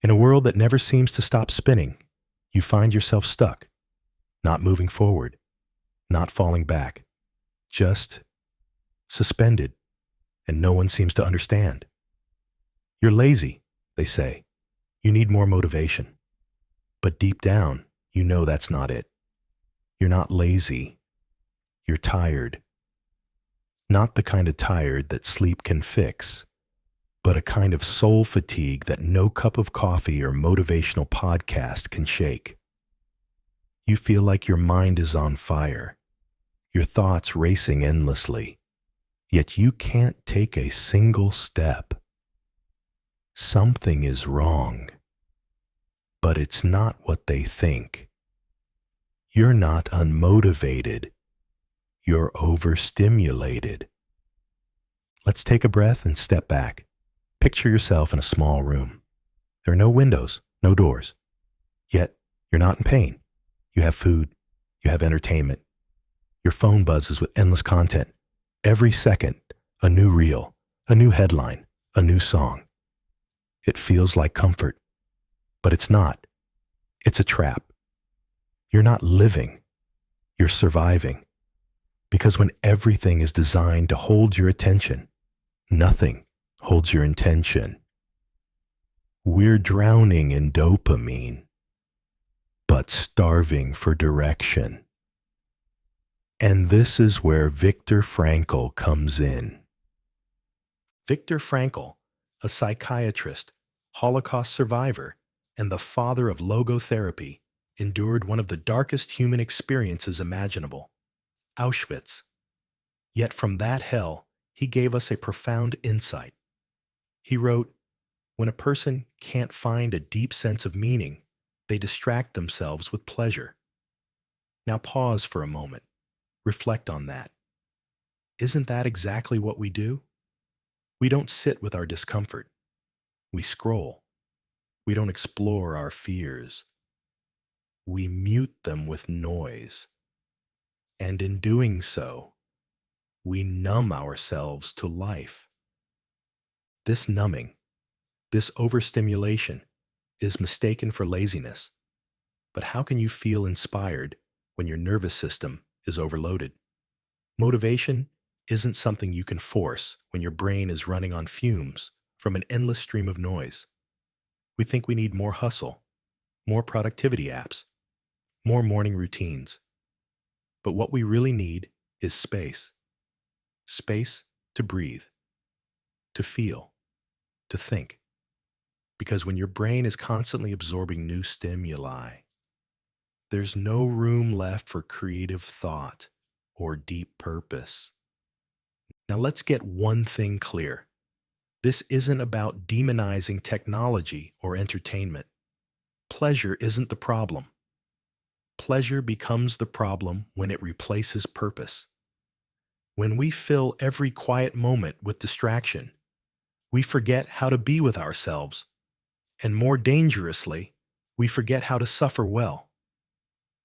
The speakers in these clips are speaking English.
In a world that never seems to stop spinning, you find yourself stuck, not moving forward, not falling back, just suspended, and no one seems to understand. You're lazy, they say. You need more motivation. But deep down, you know that's not it. You're not lazy. You're tired. Not the kind of tired that sleep can fix, but a kind of soul fatigue that no cup of coffee or motivational podcast can shake. You feel like your mind is on fire, your thoughts racing endlessly, yet you can't take a single step. Something is wrong, but it's not what they think. You're not unmotivated. You're overstimulated. Let's take a breath and step back. Picture yourself in a small room. There are no windows, no doors. Yet, you're not in pain. You have food. You have entertainment. Your phone buzzes with endless content. Every second, a new reel, a new headline, a new song. It feels like comfort, but it's not. It's a trap. You're not living. You're surviving. Because when everything is designed to hold your attention, nothing holds your intention. We're drowning in dopamine, but starving for direction. And this is where Viktor Frankl comes in. Viktor Frankl, a psychiatrist, Holocaust survivor, and the father of logotherapy, endured one of the darkest human experiences imaginable, Auschwitz. Yet from that hell, he gave us a profound insight. He wrote, "When a person can't find a deep sense of meaning, they distract themselves with pleasure." Now pause for a moment. Reflect on that. Isn't that exactly what we do? We don't sit with our discomfort. We scroll. We don't explore our fears. We mute them with noise. And in doing so, we numb ourselves to life. This numbing, this overstimulation, is mistaken for laziness. But how can you feel inspired when your nervous system is overloaded? Motivation isn't something you can force when your brain is running on fumes from an endless stream of noise. We think we need more hustle, more productivity apps, more morning routines. But what we really need is space. Space to breathe, to feel, to think. Because when your brain is constantly absorbing new stimuli, there's no room left for creative thought or deep purpose. Now let's get one thing clear. This isn't about demonizing technology or entertainment. Pleasure isn't the problem. Pleasure becomes the problem when it replaces purpose. When we fill every quiet moment with distraction, we forget how to be with ourselves, and more dangerously, we forget how to suffer well.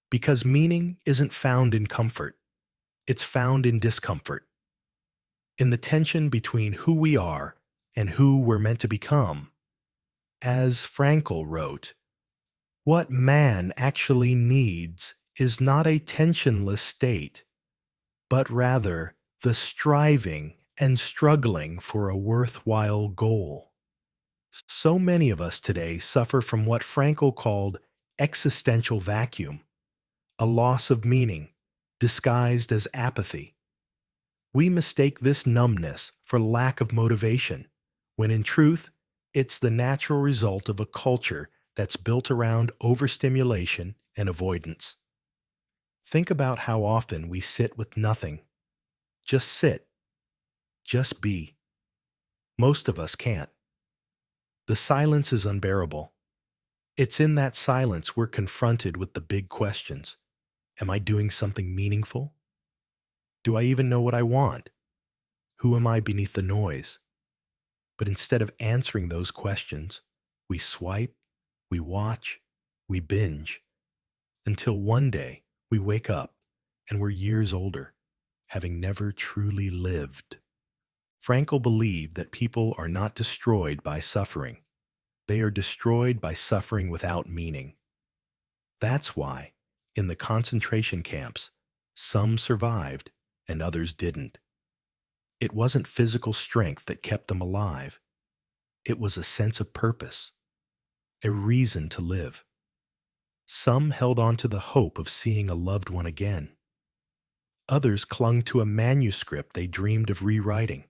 Because meaning isn't found in comfort, it's found in discomfort, in the tension between who we are and who we're meant to become. As Frankl wrote, what man actually needs is not a tensionless state, but rather the striving and struggling for a worthwhile goal. So many of us today suffer from what Frankl called existential vacuum, a loss of meaning disguised as apathy. We mistake this numbness for lack of motivation, when in truth, it's the natural result of a culture that's built around overstimulation and avoidance. Think about how often we sit with nothing. Just sit. Just be. Most of us can't. The silence is unbearable. It's in that silence we're confronted with the big questions. Am I doing something meaningful? Do I even know what I want? Who am I beneath the noise? But instead of answering those questions, we swipe, we watch, we binge, until one day we wake up and we're years older, having never truly lived. Frankl believed that people are not destroyed by suffering. They are destroyed by suffering without meaning. That's why, in the concentration camps, some survived and others didn't. It wasn't physical strength that kept them alive. It was a sense of purpose, a reason to live. Some held on to the hope of seeing a loved one again. Others clung to a manuscript they dreamed of rewriting.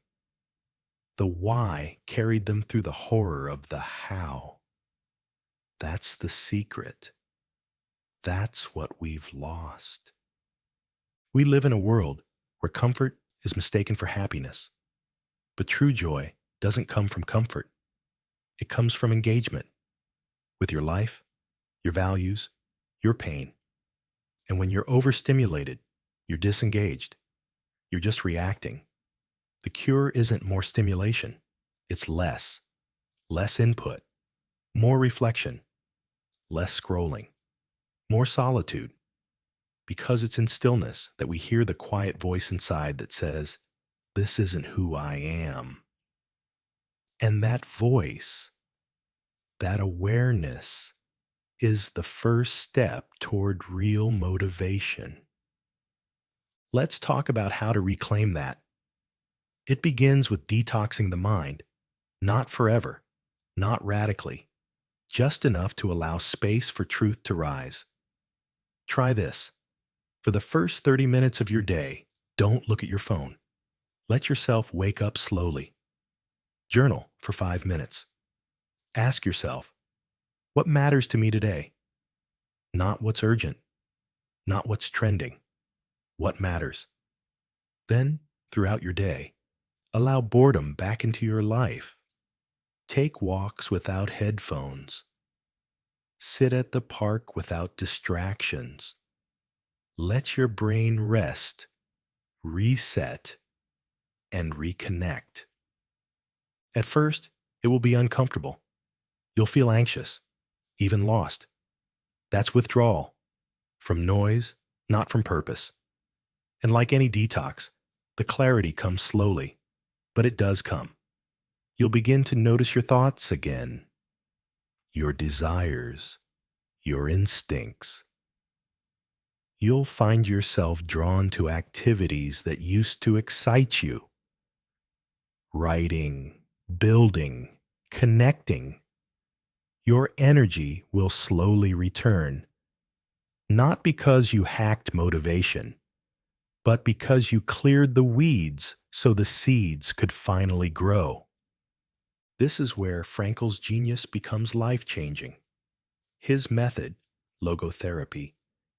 The why carried them through the horror of the how. That's the secret. That's what we've lost. We live in a world where comfort is mistaken for happiness. But true joy doesn't come from comfort. It comes from engagement with your life, your values, your pain. And when you're overstimulated, you're disengaged. You're just reacting. The cure isn't more stimulation. It's less. Less input. More reflection. Less scrolling. More solitude. Because it's in stillness that we hear the quiet voice inside that says, "This isn't who I am." And that voice, that awareness, is the first step toward real motivation. Let's talk about how to reclaim that. It begins with detoxing the mind, not forever, not radically, just enough to allow space for truth to rise. Try this. For the first 30 minutes of your day, don't look at your phone. Let yourself wake up slowly. Journal for 5 minutes. Ask yourself, what matters to me today? Not what's urgent, not what's trending. What matters? Then, throughout your day, allow boredom back into your life. Take walks without headphones. Sit at the park without distractions. Let your brain rest, reset, and reconnect. At first, it will be uncomfortable. You'll feel anxious, even lost. That's withdrawal, from noise, not from purpose. And like any detox, the clarity comes slowly, but it does come. You'll begin to notice your thoughts again, your desires, your instincts. You'll find yourself drawn to activities that used to excite you. Writing, building, connecting. Your energy will slowly return, not because you hacked motivation, but because you cleared the weeds so the seeds could finally grow. This is where Frankl's genius becomes life-changing. His method, logotherapy,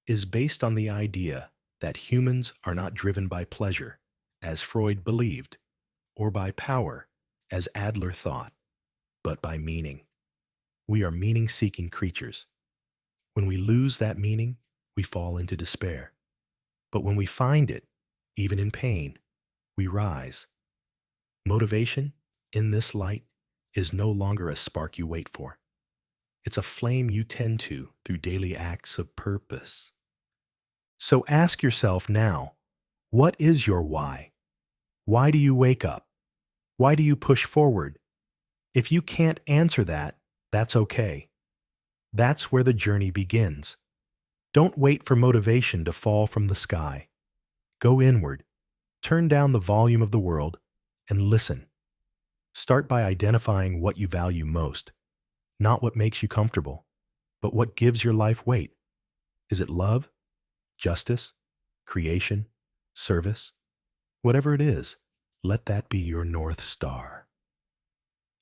is based on the idea that humans are not driven by pleasure, as Freud believed, or by power, as Adler thought, but by meaning. We are meaning-seeking creatures. When we lose that meaning, we fall into despair. But when we find it, even in pain, we rise. Motivation, in this light, is no longer a spark you wait for. It's a flame you tend to through daily acts of purpose. So ask yourself now, what is your why? Why do you wake up? Why do you push forward? If you can't answer that, that's okay. That's where the journey begins. Don't wait for motivation to fall from the sky. Go inward, turn down the volume of the world, and listen. Start by identifying what you value most, not what makes you comfortable, but what gives your life weight. Is it love, justice, creation, service? Whatever it is, let that be your North Star.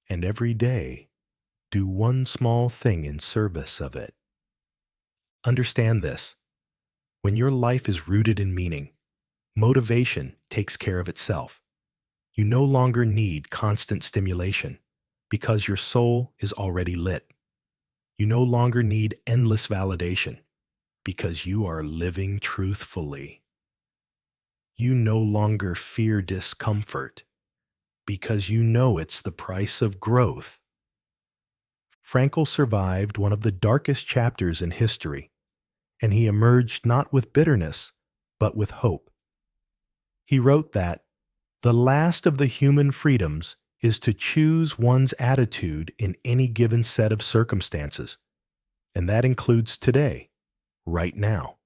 And every day, do one small thing in service of it. Understand this. When your life is rooted in meaning, motivation takes care of itself. You no longer need constant stimulation because your soul is already lit. You no longer need endless validation because you are living truthfully. You no longer fear discomfort because you know it's the price of growth. Frankl survived one of the darkest chapters in history, and he emerged not with bitterness, but with hope. He wrote that the last of the human freedoms is to choose one's attitude in any given set of circumstances, and that includes today, right now.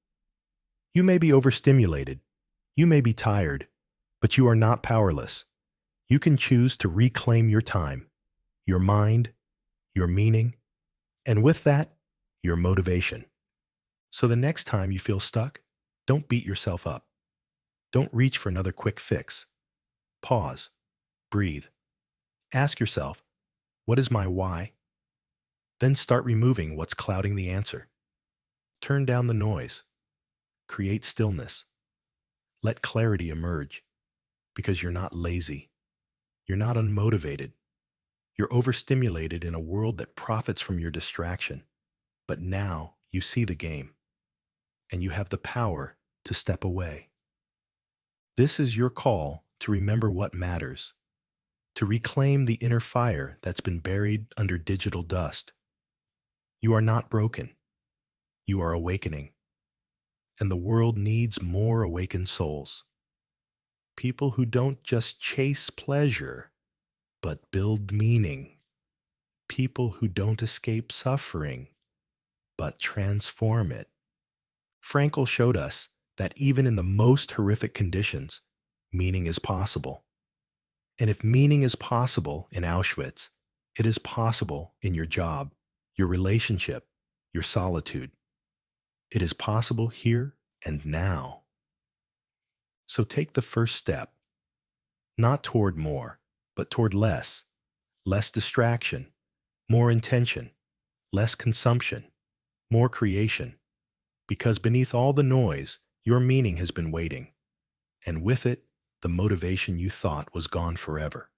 You may be overstimulated, you may be tired, but you are not powerless. You can choose to reclaim your time, your mind, your meaning, and with that, your motivation. So the next time you feel stuck, don't beat yourself up. Don't reach for another quick fix. Pause. Breathe. Ask yourself, what is my why? Then start removing what's clouding the answer. Turn down the noise. Create stillness. Let clarity emerge, because you're not lazy. You're not unmotivated. You're overstimulated in a world that profits from your distraction. But now you see the game, and you have the power to step away. This is your call to remember what matters, to reclaim the inner fire that's been buried under digital dust. You are not broken. You are awakening. And the world needs more awakened souls. People who don't just chase pleasure, but build meaning. People who don't escape suffering, but transform it. Frankl showed us that even in the most horrific conditions, meaning is possible. And if meaning is possible in Auschwitz, it is possible in your job, your relationship, your solitude. It is possible here and now. So take the first step, not toward more, but toward less. Less distraction, more intention, less consumption, more creation. Because beneath all the noise, your meaning has been waiting. And with it, the motivation you thought was gone forever.